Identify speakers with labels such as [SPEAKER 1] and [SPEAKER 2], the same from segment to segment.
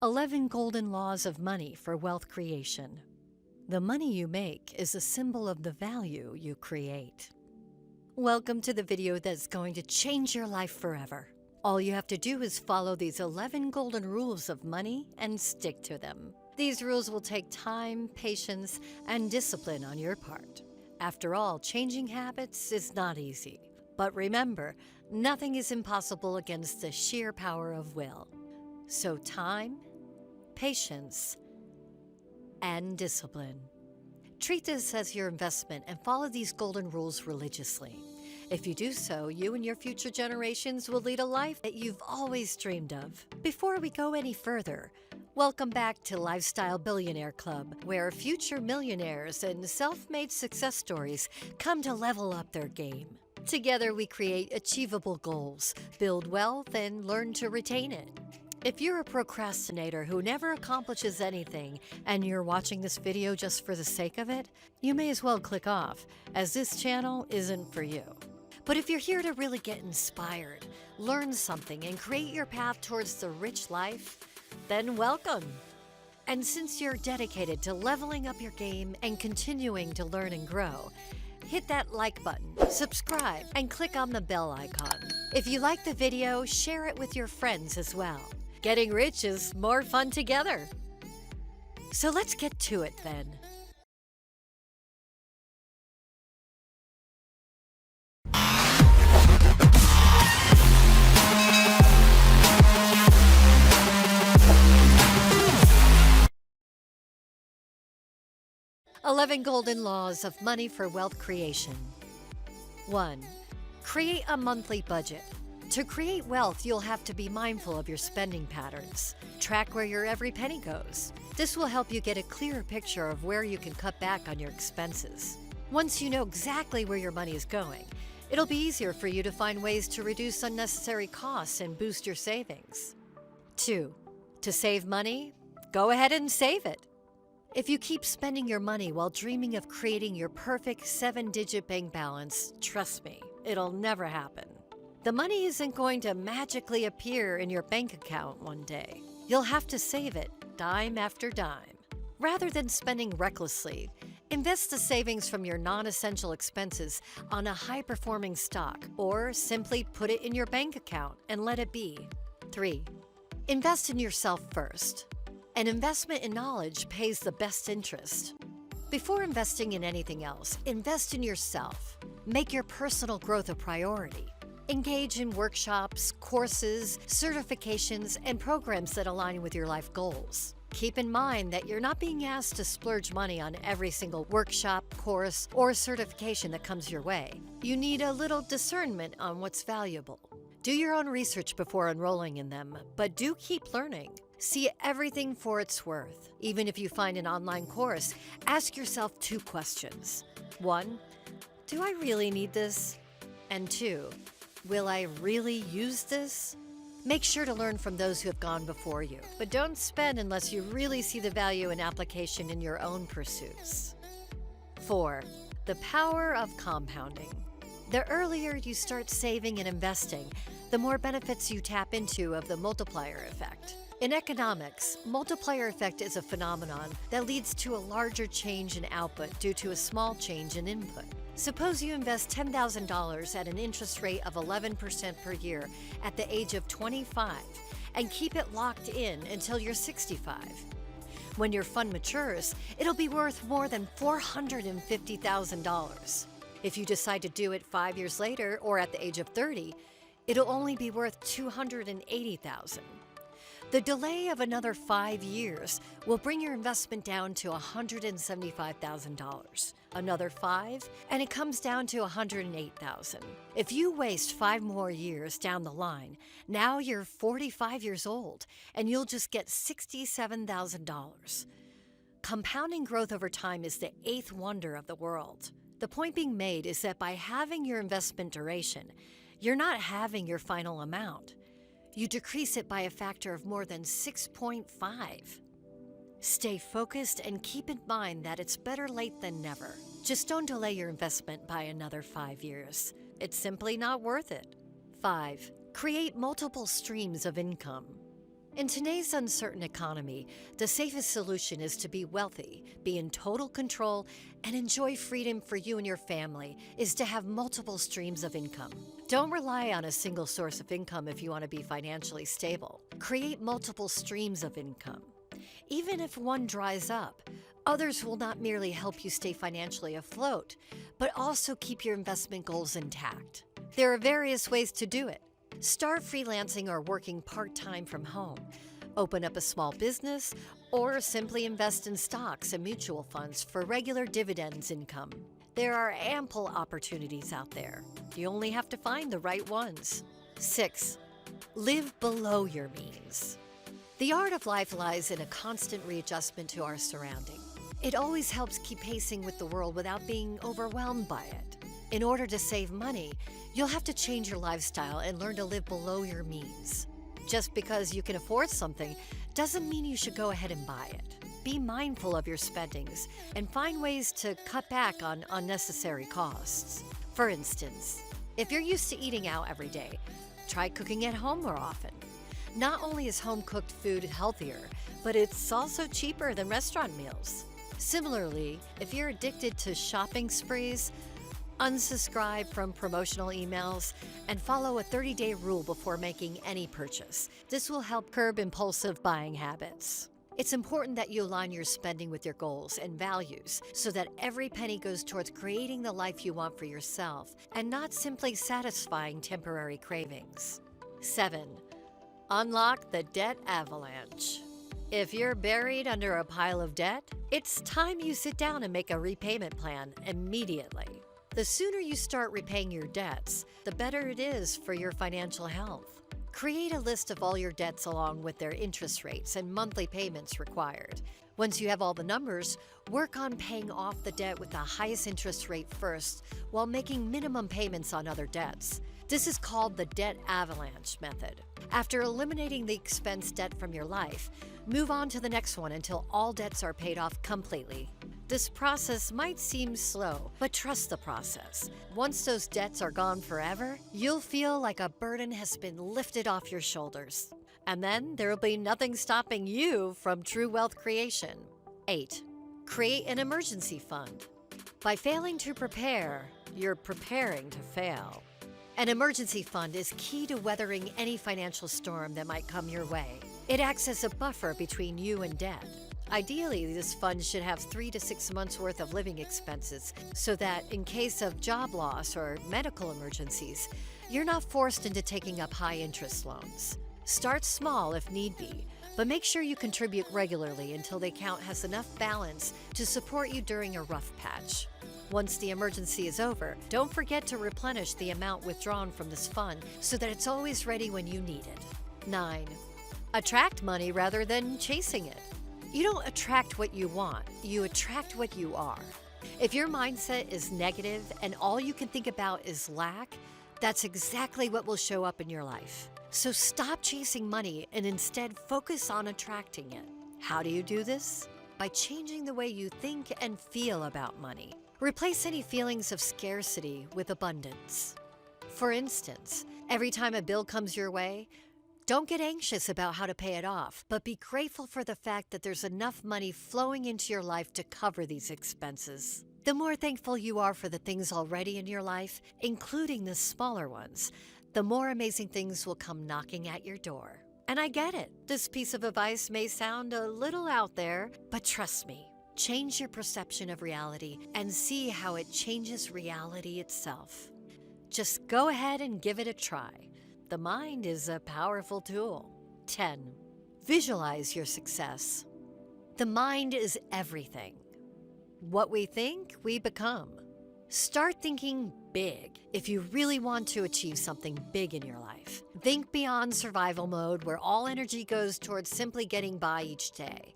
[SPEAKER 1] 11 Golden Laws of Money for Wealth Creation. The money you make is a symbol of the value you create. Welcome to the video that's going to change your life forever. All you have to do is follow these 11 golden rules of money and stick to them. These rules will take time, patience, and discipline on your part. After all, changing habits is not easy. But remember, nothing is impossible against the sheer power of will. So time, patience, and discipline. Treat this as your investment and follow these golden rules religiously. If you do so, you and your future generations will lead a life that you've always dreamed of. Before we go any further, welcome back to Lifestyle Billionaire Club, where future millionaires and self-made success stories come to level up their game. Together we create achievable goals, build wealth, and learn to retain it. If you're a procrastinator who never accomplishes anything and you're watching this video just for the sake of it, you may as well click off, as this channel isn't for you. But if you're here to really get inspired, learn something, and create your path towards the rich life, then welcome. And since you're dedicated to leveling up your game and continuing to learn and grow, hit that like button, subscribe, and click on the bell icon. If you like the video, share it with your friends as well. Getting rich is more fun together. So let's get to it then. "11 Golden Laws of Money for Wealth Creation." 1. Create a monthly budget. To create wealth, you'll have to be mindful of your spending patterns. Track where your every penny goes. This will help you get a clearer picture of where you can cut back on your expenses. Once you know exactly where your money is going, it'll be easier for you to find ways to reduce unnecessary costs and boost your savings. 2. To save money, go ahead and save it. If you keep spending your money while dreaming of creating your perfect 7-digit bank balance, trust me, it'll never happen. The money isn't going to magically appear in your bank account one day. You'll have to save it dime after dime. Rather than spending recklessly, invest the savings from your non-essential expenses on a high-performing stock, or simply put it in your bank account and let it be. 3. Invest in yourself first. An investment in knowledge pays the best interest. Before investing in anything else, invest in yourself. Make your personal growth a priority. Engage in workshops, courses, certifications, and programs that align with your life goals. Keep in mind that you're not being asked to splurge money on every single workshop, course, or certification that comes your way. You need a little discernment on what's valuable. Do your own research before enrolling in them, but do keep learning. See everything for its worth. Even if you find an online course, ask yourself 2 questions. 1, do I really need this? And 2, will I really use this? Make sure to learn from those who have gone before you, but don't spend unless you really see the value and application in your own pursuits. 4. The power of compounding. The earlier you start saving and investing, the more benefits you tap into of the multiplier effect. In economics, multiplier effect is a phenomenon that leads to a larger change in output due to a small change in input. Suppose you invest $10,000 at an interest rate of 11% per year at the age of 25 and keep it locked in until you're 65. When your fund matures, it'll be worth more than $450,000. If you decide to do it 5 years later or at the age of 30, it'll only be worth $280,000. The delay of another 5 years will bring your investment down to $175,000. Another 5, and it comes down to $108,000. If you waste 5 more years down the line, now you're 45 years old, and you'll just get $67,000. Compounding growth over time is the 8th wonder of the world. The point being made is that by halving your investment duration, you're not halving your final amount. You decrease it by a factor of more than 6.5. Stay focused and keep in mind that it's better late than never. Just don't delay your investment by another 5 years. It's simply not worth it. 5. Create multiple streams of income. In today's uncertain economy, the safest solution is to be wealthy, be in total control, and enjoy freedom for you and your family is to have multiple streams of income. Don't rely on a single source of income if you want to be financially stable. Create multiple streams of income. Even if one dries up, others will not merely help you stay financially afloat, but also keep your investment goals intact. There are various ways to do it. Start freelancing or working part-time from home. Open up a small business, or simply invest in stocks and mutual funds for regular dividends income. There are ample opportunities out there. You only have to find the right ones. 6. Live below your means. The art of life lies in a constant readjustment to our surrounding. It always helps keep pacing with the world without being overwhelmed by it. In order to save money, you'll have to change your lifestyle and learn to live below your means. Just because you can afford something doesn't mean you should go ahead and buy it. Be mindful of your spendings and find ways to cut back on unnecessary costs. For instance, if you're used to eating out every day, try cooking at home more often. Not only is home-cooked food healthier, but it's also cheaper than restaurant meals. Similarly, if you're addicted to shopping sprees, unsubscribe from promotional emails and follow a 30-day rule before making any purchase. This will help curb impulsive buying habits. It's important that you align your spending with your goals and values so that every penny goes towards creating the life you want for yourself and not simply satisfying temporary cravings. 7. Unlock the debt avalanche. If you're buried under a pile of debt, it's time you sit down and make a repayment plan immediately. The sooner you start repaying your debts, the better it is for your financial health. Create a list of all your debts along with their interest rates and monthly payments required. Once you have all the numbers, work on paying off the debt with the highest interest rate first while making minimum payments on other debts. This is called the debt avalanche method. After eliminating the expense debt from your life, move on to the next one until all debts are paid off completely. This process might seem slow, but trust the process. Once those debts are gone forever, you'll feel like a burden has been lifted off your shoulders. And then there will be nothing stopping you from true wealth creation. 8. Create an emergency fund. By failing to prepare, you're preparing to fail. An emergency fund is key to weathering any financial storm that might come your way. It acts as a buffer between you and debt. Ideally, this fund should have 3 to 6 months worth of living expenses so that in case of job loss or medical emergencies, you're not forced into taking up high interest loans. Start small if need be, but make sure you contribute regularly until the account has enough balance to support you during a rough patch. Once the emergency is over, don't forget to replenish the amount withdrawn from this fund so that it's always ready when you need it. 9. Attract money rather than chasing it. You don't attract what you want, you attract what you are. If your mindset is negative and all you can think about is lack, that's exactly what will show up in your life. So stop chasing money and instead focus on attracting it. How do you do this? By changing the way you think and feel about money. Replace any feelings of scarcity with abundance. For instance, every time a bill comes your way, don't get anxious about how to pay it off, but be grateful for the fact that there's enough money flowing into your life to cover these expenses. The more thankful you are for the things already in your life, including the smaller ones, the more amazing things will come knocking at your door. And I get it. This piece of advice may sound a little out there, but trust me, change your perception of reality and see how it changes reality itself. Just go ahead and give it a try. The mind is a powerful tool. 10. Visualize your success. The mind is everything. What we think, we become. Start thinking big if you really want to achieve something big in your life. Think beyond survival mode where all energy goes towards simply getting by each day.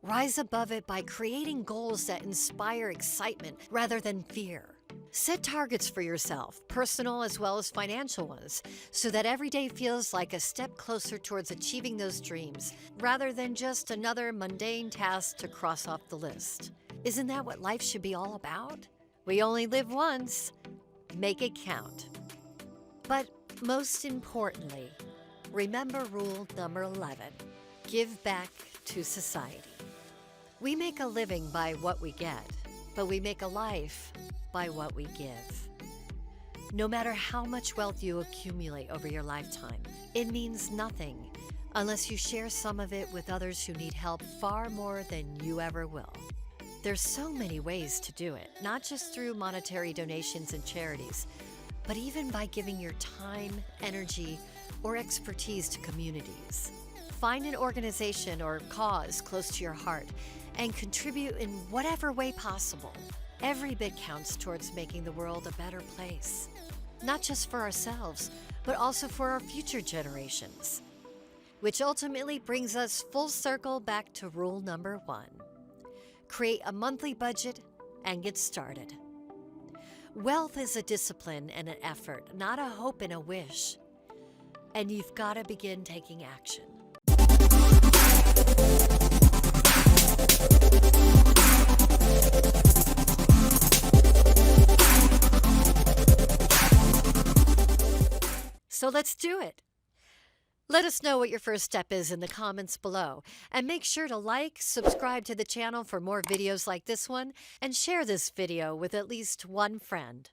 [SPEAKER 1] Rise above it by creating goals that inspire excitement rather than fear. Set targets for yourself, personal as well as financial ones, so that every day feels like a step closer towards achieving those dreams, rather than just another mundane task to cross off the list. Isn't that what life should be all about? We only live once. Make it count. But most importantly, remember rule number 11. Give back to society. We make a living by what we get, but we make a life by what we give. No matter how much wealth you accumulate over your lifetime, it means nothing unless you share some of it with others who need help far more than you ever will. There's so many ways to do it, not just through monetary donations and charities, but even by giving your time, energy, or expertise to communities. Find an organization or cause close to your heart and contribute in whatever way possible. Every bit counts towards making the world a better place, not just for ourselves, but also for our future generations. Which ultimately brings us full circle back to rule number 1. Create a monthly budget and get started. Wealth is a discipline and an effort, not a hope and a wish. And you've got to begin taking action. So let's do it. Let us know what your first step is in the comments below, and make sure to like, subscribe to the channel for more videos like this one, and share this video with at least one friend.